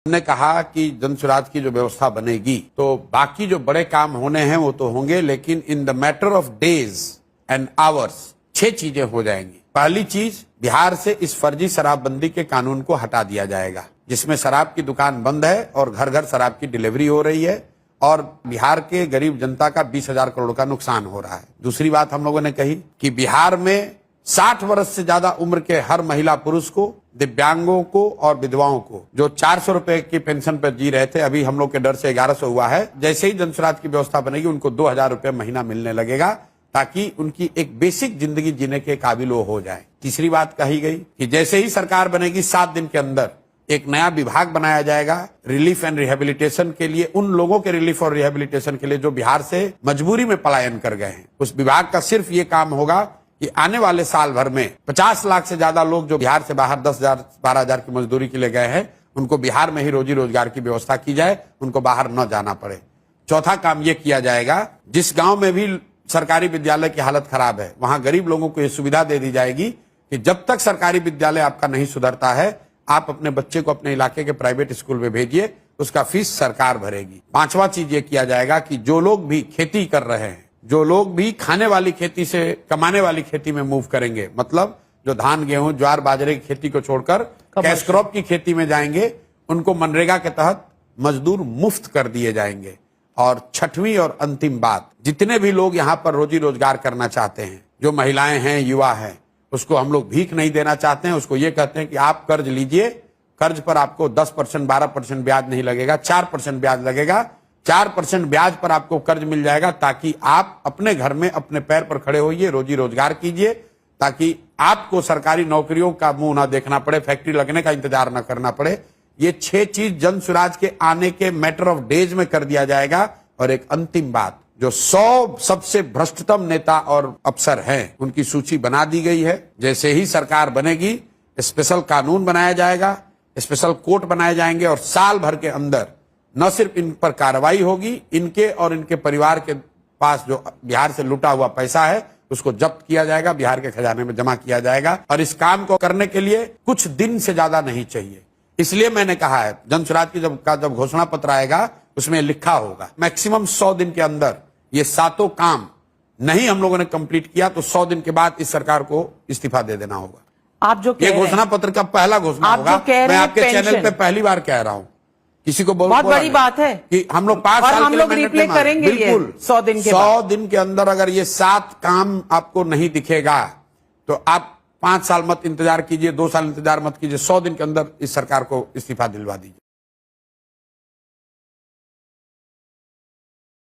हमने कहा कि जन स्वराज की जो व्यवस्था बनेगी तो बाकी जो बड़े काम होने हैं वो तो होंगे, लेकिन in the matter of days and hours 6 चीजें हो जाएंगी। पहली चीज, बिहार से इस फर्जी शराबबंदी के कानून को हटा दिया जाएगा, जिसमें शराब की दुकान बंद है और घर घर शराब की डिलीवरी हो रही है और बिहार के गरीब जनता का 20,000 करोड़ का नुकसान हो रहा है। दूसरी बात हम लोगों ने कही कि बिहार में 60 वर्ष से ज्यादा उम्र के हर महिला पुरुष को, दिव्यांगों को और विधवाओं को, जो 400 रुपए की पेंशन पर जी रहे थे, अभी हम लोग के डर से 1100 हुआ है, जैसे ही जन स्वराज की व्यवस्था बनेगी उनको 2,000 रुपए महीना मिलने लगेगा, ताकि उनकी एक बेसिक जिंदगी जीने के काबिल वो हो जाए। तीसरी बात कही गई कि जैसे ही सरकार बनेगी 7 दिन के अंदर एक नया विभाग बनाया जाएगा रिलीफ एंड रिहेबिलिटेशन के लिए, उन लोगों के रिलीफ और रिहेबिलिटेशन के लिए जो बिहार से मजबूरी में पलायन कर गए हैं। उस विभाग का सिर्फ ये काम होगा कि आने वाले साल भर में 50 लाख से ज्यादा लोग जो बिहार से बाहर 10,000 12,000 की मजदूरी के लिए गए हैं, उनको बिहार में ही रोजी रोजगार की व्यवस्था की जाए, उनको बाहर न जाना पड़े। चौथा काम ये किया जाएगा, जिस गांव में भी सरकारी विद्यालय की हालत खराब है वहां गरीब लोगों को ये सुविधा दे दी जाएगी कि जब तक सरकारी विद्यालय आपका नहीं सुधरता है, आप अपने बच्चे को अपने इलाके के प्राइवेट स्कूल में भेजिए, उसका फीस सरकार भरेगी। पांचवा चीज ये किया जाएगा कि जो लोग भी खेती कर रहे हैं, जो लोग भी खाने वाली खेती से कमाने वाली खेती में मूव करेंगे, मतलब जो धान गेहूं ज्वार बाजरे की खेती को छोड़कर कैश क्रॉप की खेती में जाएंगे, उनको मनरेगा के तहत मजदूर मुफ्त कर दिए जाएंगे। और छठवीं और अंतिम बात, जितने भी लोग यहाँ पर रोजी रोजगार करना चाहते हैं, जो महिलाएं हैं, युवा हैं, उसको हम लोग भीख नहीं देना चाहते हैं। उसको ये कहते हैं कि आप कर्ज लीजिए, कर्ज पर आपको 10% 12% ब्याज नहीं लगेगा, 4% ब्याज लगेगा। 4% ब्याज पर आपको कर्ज मिल जाएगा, ताकि आप अपने घर में अपने पैर पर खड़े होइए, रोजी रोजगार कीजिए, ताकि आपको सरकारी नौकरियों का मुंह ना देखना पड़े, फैक्ट्री लगने का इंतजार ना करना पड़े। ये 6 चीज जन स्वराज के आने के मैटर ऑफ डेज में कर दिया जाएगा। और एक अंतिम बात, जो 100 सबसे भ्रष्टतम नेता और अफसर हैं, उनकी सूची बना दी गई है। जैसे ही सरकार बनेगी स्पेशल कानून बनाया जाएगा, स्पेशल कोर्ट बनाए जाएंगे और साल भर के अंदर न सिर्फ इन पर कार्रवाई होगी, इनके और इनके परिवार के पास जो बिहार से लूटा हुआ पैसा है उसको जब्त किया जाएगा, बिहार के खजाने में जमा किया जाएगा। और इस काम को करने के लिए कुछ दिन से ज्यादा नहीं चाहिए। इसलिए मैंने कहा है, जन स्वराज की जब घोषणा पत्र आएगा उसमें लिखा होगा मैक्सिमम 100 दिन के अंदर ये 7 काम नहीं हम लोगों ने कंप्लीट किया तो 100 दिन के बाद इस सरकार को इस्तीफा दे देना होगा। आप जो ये घोषणा पत्र का पहला घोषणा होगा। मैं आपके चैनल पे पहली बार कह रहा हूं, किसी को बहुत बड़ी बात है कि हम लोग 5 साल हम लोग रिप्ले करेंगे। बिल्कुल 100 दिन के अंदर अगर ये 7 काम आपको नहीं दिखेगा तो आप 5 साल मत इंतजार कीजिए, 2 साल इंतजार मत कीजिए, 100 दिन के अंदर इस सरकार को इस्तीफा दिलवा दीजिए।